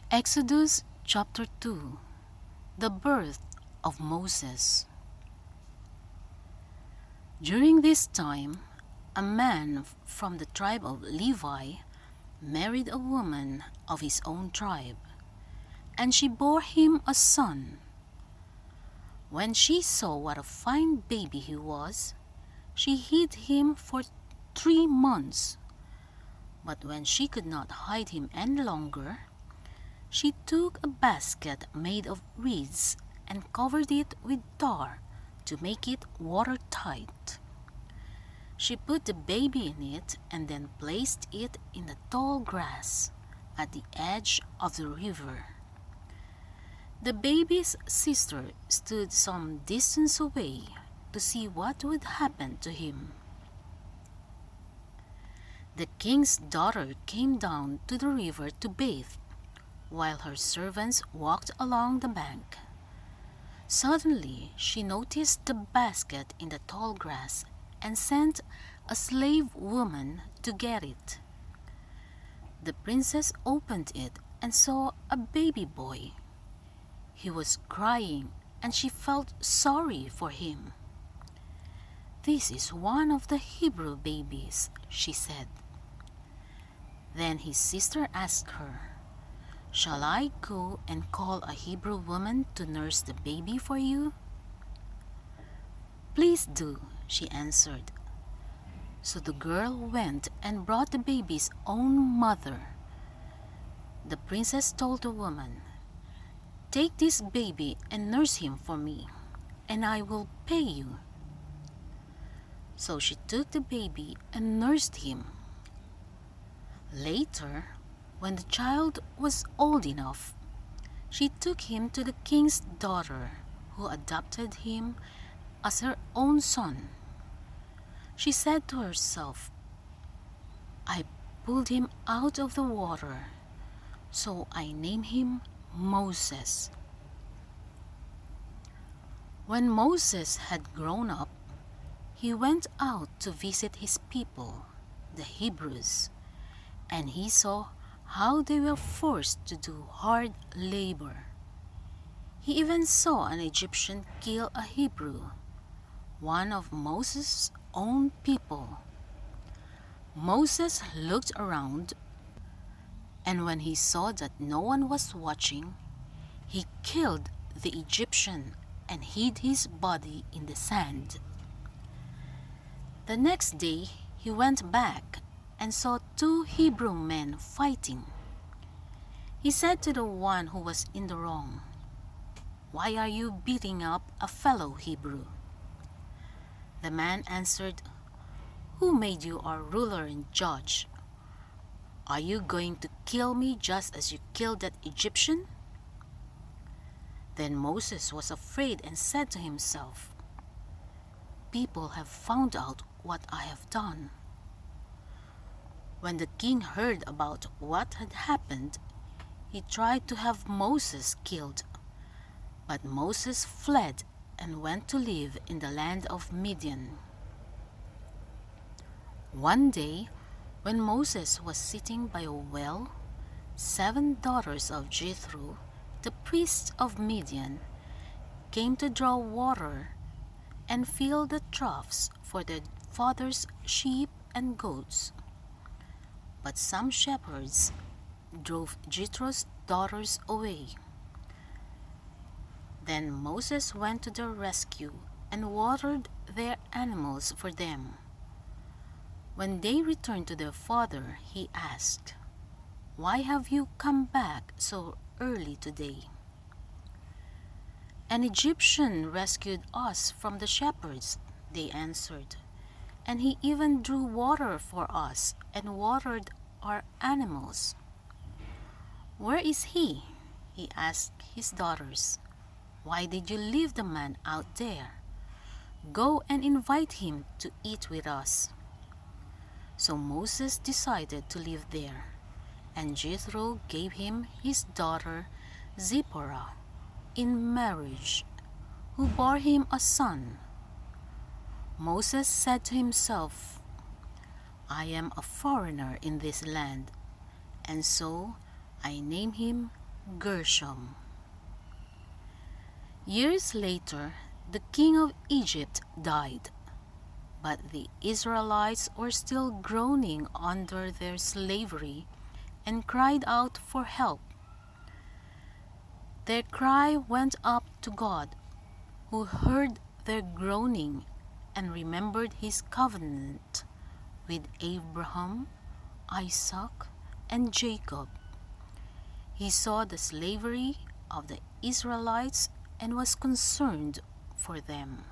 Exodus chapter 2. The birth of Moses. During this time, a man from the tribe of Levi married a woman of his own tribe, and she bore him a son. When she saw what a fine baby he was, she hid him for 3 months. But when she could not hide him any longer, she took a basket made of reeds and covered it with tar to make it watertight. She put the baby in it and then placed it in the tall grass at the edge of the river. The baby's sister stood some distance away to see what would happen to him. The king's daughter came down to the river to bathe, while her servants walked along the bank. Suddenly, she noticed the basket in the tall grass and sent a slave woman to get it. The princess opened it and saw a baby boy. He was crying, and she felt sorry for him. "This is one of the Hebrew babies," she said. Then his sister asked her, "Shall I go and call a Hebrew woman to nurse the baby for you?" "Please do," she answered. So the girl went and brought the baby's own mother. The princess told the woman, "Take this baby and nurse him for me, and I will pay you." So she took the baby and nursed him. Later, when the child was old enough, she took him to the king's daughter, who adopted him as her own son. She said to herself, "I pulled him out of the water, so I named him Moses." When Moses had grown up, he went out to visit his people, the Hebrews, and he saw how they were forced to do hard labor. He even saw an Egyptian kill a Hebrew, one of Moses' own people. Moses looked around, and when he saw that no one was watching, he killed the Egyptian and hid his body in the sand. The next day he went back and saw 2 Hebrew men fighting. He said to the one who was in the wrong, "Why are you beating up a fellow Hebrew?" The man answered, "Who made you our ruler and judge? Are you going to kill me just as you killed that Egyptian?" Then Moses was afraid and said to himself, "People have found out what I have done." When the king heard about what had happened, he tried to have Moses killed, but Moses fled and went to live in the land of Midian. One day, when Moses was sitting by a well, 7 daughters of Jethro, the priest of Midian, came to draw water and fill the troughs for their father's sheep and goats. But some shepherds drove Jethro's daughters away. Then Moses went to their rescue and watered their animals for them. When they returned to their father, he asked, "Why have you come back so early today?" "An Egyptian rescued us from the shepherds," they answered, "and he even drew water for us and watered our animals." "Where is he?" he asked his daughters. "Why did you leave the man out there? Go and invite him to eat with us." So Moses decided to live there, and Jethro gave him his daughter Zipporah in marriage, who bore him a son. Moses said to himself, "I am a foreigner in this land," and so I name him Gershom. Years later, the king of Egypt died, but the Israelites were still groaning under their slavery and cried out for help. Their cry went up to God, who heard their groaning and remembered his covenant with Abraham, Isaac, and Jacob. He saw the slavery of the Israelites and was concerned for them.